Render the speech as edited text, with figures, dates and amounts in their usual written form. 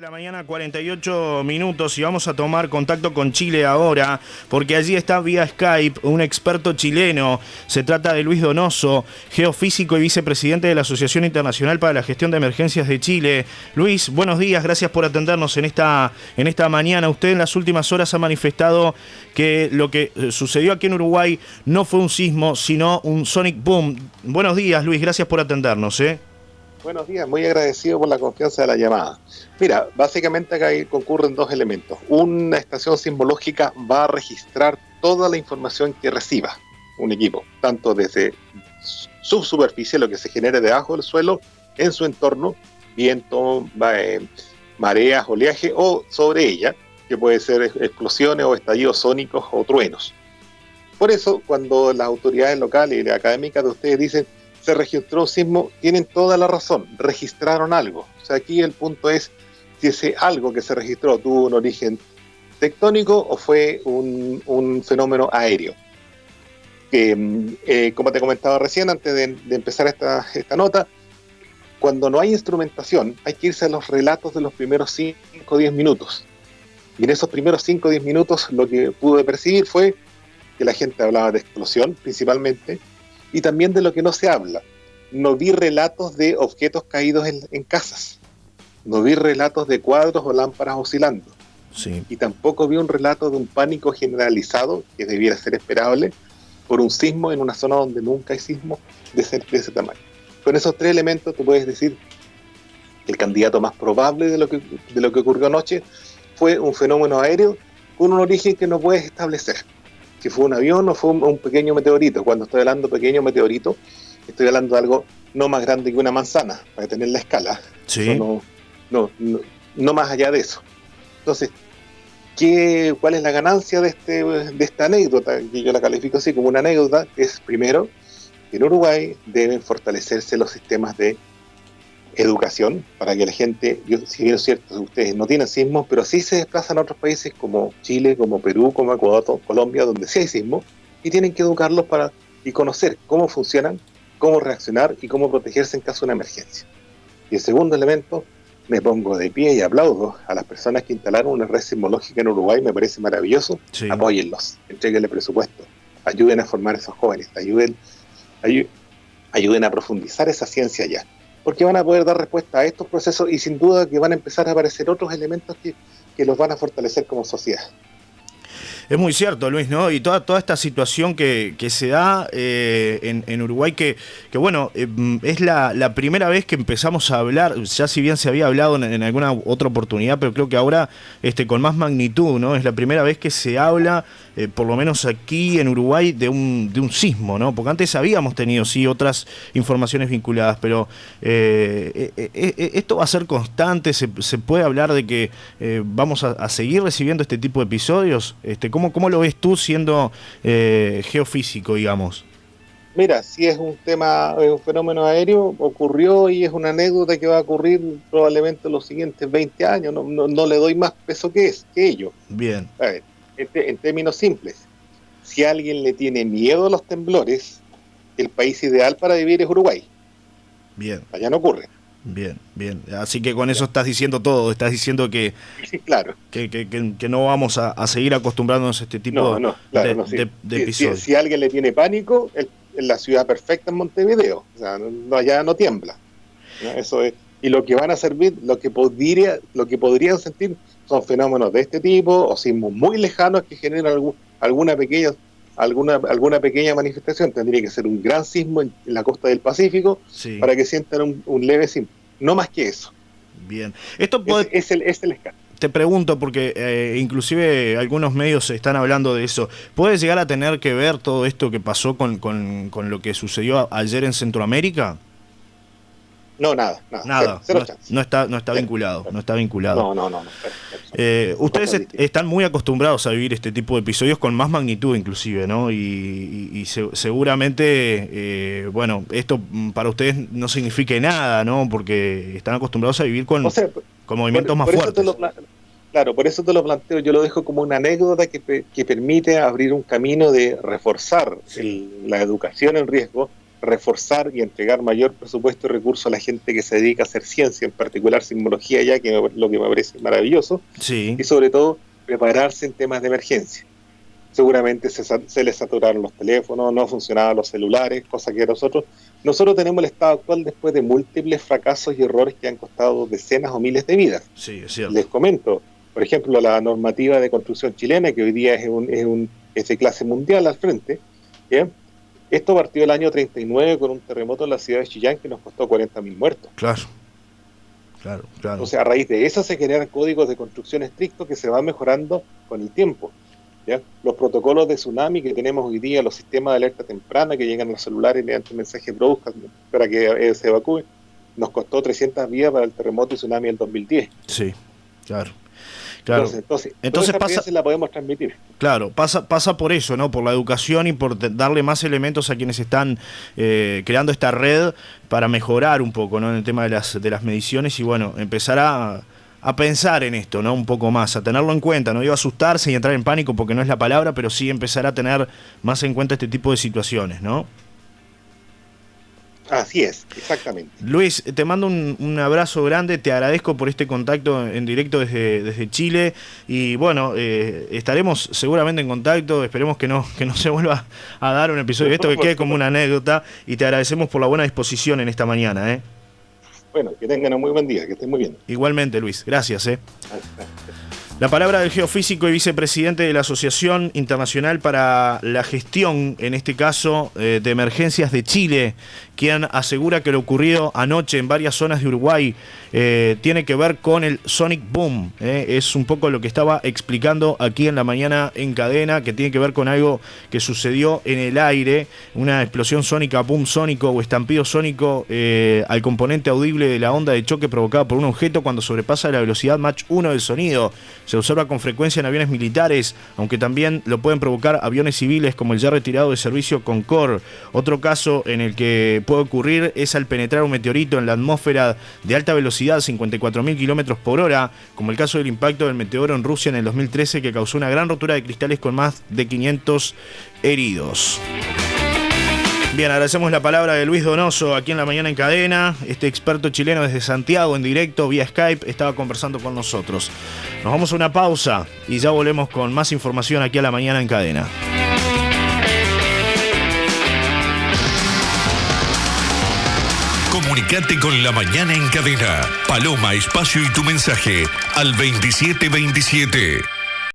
la mañana, 48 minutos, y vamos a tomar contacto con Chile ahora, porque allí está vía Skype un experto chileno. Se trata de Luis Donoso, geofísico y vicepresidente de la Asociación Internacional para la Gestión de Emergencias de Chile. Luis, buenos días, gracias por atendernos en esta mañana. Usted en las últimas horas ha manifestado que lo que sucedió aquí en Uruguay no fue un sismo, sino un sonic boom. Buenos días, Luis, gracias por atendernos. Buenos días, muy agradecido por la confianza de la llamada. Mira, básicamente acá concurren dos elementos. Una estación sismológica va a registrar toda la información que reciba un equipo, tanto desde su superficie, lo que se genere debajo del suelo, en su entorno, viento, mareas, oleaje, o sobre ella, que puede ser explosiones o estallidos sónicos o truenos. Por eso, cuando las autoridades locales y académicas de ustedes dicen se registró un sismo, tienen toda la razón, registraron algo. O sea, aquí el punto es si ese algo que se registró tuvo un origen tectónico o fue un fenómeno aéreo. Como te comentaba recién, antes de empezar esta nota, cuando no hay instrumentación, hay que irse a los relatos de los primeros 5 o 10 minutos. Y en esos primeros 5 o 10 minutos lo que pude percibir fue que la gente hablaba de explosión, principalmente, y también de lo que no se habla. No vi relatos de objetos caídos en casas. No vi relatos de cuadros o lámparas oscilando. Sí. Y tampoco vi un relato de un pánico generalizado, que debiera ser esperable, por un sismo en una zona donde nunca hay sismo de ese tamaño. Con esos tres elementos tú puedes decir que el candidato más probable de lo que ocurrió anoche fue un fenómeno aéreo con un origen que no puedes establecer. Si fue un avión o fue un pequeño meteorito. Cuando estoy hablando de pequeño meteorito, estoy hablando de algo no más grande que una manzana, para tener la escala. Sí. Eso no más allá de eso. Entonces, ¿cuál es la ganancia de esta anécdota? Que yo la califico así como una anécdota. Es, primero, que en Uruguay deben fortalecerse los sistemas de educación para que la gente, si bien es cierto, ustedes no tienen sismos, pero sí se desplazan a otros países como Chile, como Perú, como Ecuador, Colombia, donde sí hay sismos, y tienen que educarlos y conocer cómo funcionan, cómo reaccionar y cómo protegerse en caso de una emergencia. Y el segundo elemento, me pongo de pie y aplaudo a las personas que instalaron una red sismológica en Uruguay, me parece maravilloso. Sí. Apóyenlos, entréguenle presupuesto, ayuden a formar a esos jóvenes, ayuden a profundizar esa ciencia allá, porque van a poder dar respuesta a estos procesos y sin duda que van a empezar a aparecer otros elementos que los van a fortalecer como sociedad. Es muy cierto, Luis, ¿no? Y toda esta situación que se da en Uruguay, que bueno, es la primera vez que empezamos a hablar, ya si bien se había hablado en alguna otra oportunidad, pero creo que ahora con más magnitud, ¿no? Es la primera vez que se habla, por lo menos aquí en Uruguay, de un sismo, ¿no? Porque antes habíamos tenido, sí, otras informaciones vinculadas, pero esto va a ser constante. Se puede hablar de que vamos a seguir recibiendo este tipo de episodios. ¿Cómo lo ves tú siendo geofísico, digamos? Mira, si es un fenómeno aéreo, ocurrió y es una anécdota que va a ocurrir probablemente en los siguientes 20 años. No le doy más peso que ello. Bien. A ver, en términos simples, si alguien le tiene miedo a los temblores, el país ideal para vivir es Uruguay. Bien. Allá no ocurre. Bien. Así que con eso estás diciendo todo. Estás diciendo que sí, claro, que no vamos a seguir acostumbrándonos a este tipo de episodios. Si alguien le tiene pánico, en la ciudad perfecta en Montevideo. O sea, allá no tiembla, ¿no? Eso es. Y lo que van a servir, lo que podrían sentir son fenómenos de este tipo o sismos muy lejanos que generan alguna pequeña manifestación. Tendría que ser un gran sismo en la costa del Pacífico, sí, para que sientan un leve sismo. No más que eso. Bien. Esto puede... es el escala. Te pregunto, porque inclusive algunos medios están hablando de eso. ¿Puede llegar a tener que ver todo esto que pasó con lo que sucedió ayer en Centroamérica? No, nada. Cero no está vinculado. No está vinculado. No. Ustedes están muy acostumbrados a vivir este tipo de episodios con más magnitud, inclusive, ¿no? Y seguramente, bueno, esto para ustedes no signifique nada, ¿no? Porque están acostumbrados a vivir con movimientos más fuertes. Claro, por eso te lo planteo. Yo lo dejo como una anécdota que permite abrir un camino de reforzar la educación en riesgo reforzar y entregar mayor presupuesto y recursos a la gente que se dedica a hacer ciencia, en particular sismología, ya que lo que me parece maravilloso, Sí. y sobre todo prepararse en temas de emergencia. Seguramente se les saturaron los teléfonos, no funcionaban los celulares, cosa que nosotros tenemos el estado actual después de múltiples fracasos y errores que han costado decenas o miles de vidas. Sí, es cierto. Les comento, por ejemplo, la normativa de construcción chilena, que hoy día es de clase mundial al frente, ¿bien? Esto partió el año 39 con un terremoto en la ciudad de Chillán que nos costó 40.000 muertos. Claro. Entonces, a raíz de eso se generan códigos de construcción estrictos que se van mejorando con el tiempo, ¿ya? Los protocolos de tsunami que tenemos hoy día, los sistemas de alerta temprana que llegan a los celulares mediante mensajes bruscos para que se evacúe, nos costó 300 vidas para el terremoto y tsunami del 2010. Sí, claro. Entonces pasa, la podemos transmitir. Claro, pasa por eso, ¿no? Por la educación y por darle más elementos a quienes están creando esta red para mejorar un poco, ¿no? En el tema de las mediciones y bueno, empezar a pensar en esto, ¿no? Un poco más, a tenerlo en cuenta. No digo asustarse y entrar en pánico porque no es la palabra, pero sí empezar a tener más en cuenta este tipo de situaciones, ¿no? Así es, exactamente. Luis, te mando un abrazo grande, te agradezco por este contacto en directo desde Chile y bueno, estaremos seguramente en contacto, esperemos que no se vuelva a dar un episodio de esto, que quede como una anécdota y te agradecemos por la buena disposición en esta mañana. Bueno, que tengan un muy buen día, que estén muy bien. Igualmente, Luis, gracias. La palabra del geofísico y vicepresidente de la Asociación Internacional para la Gestión, en este caso, de Emergencias de Chile, quien asegura que lo ocurrido anoche en varias zonas de Uruguay tiene que ver con el Sonic Boom. Es un poco lo que estaba explicando aquí en la mañana en cadena, que tiene que ver con algo que sucedió en el aire, una explosión sónica, boom sónico o estampido sónico al componente audible de la onda de choque provocada por un objeto cuando sobrepasa la velocidad Mach 1 del sonido. Se observa con frecuencia en aviones militares, aunque también lo pueden provocar aviones civiles como el ya retirado de servicio Concorde. Otro caso en el que puede ocurrir es al penetrar un meteorito en la atmósfera de alta velocidad, 54.000 kilómetros por hora, como el caso del impacto del meteoro en Rusia en el 2013 que causó una gran rotura de cristales con más de 500 heridos. Bien, agradecemos la palabra de Luis Donoso aquí en La Mañana en Cadena. Este experto chileno desde Santiago en directo vía Skype estaba conversando con nosotros. Nos vamos a una pausa y ya volvemos con más información aquí a La Mañana en Cadena. Comunicate con La Mañana en Cadena. Paloma, espacio y tu mensaje al 2727.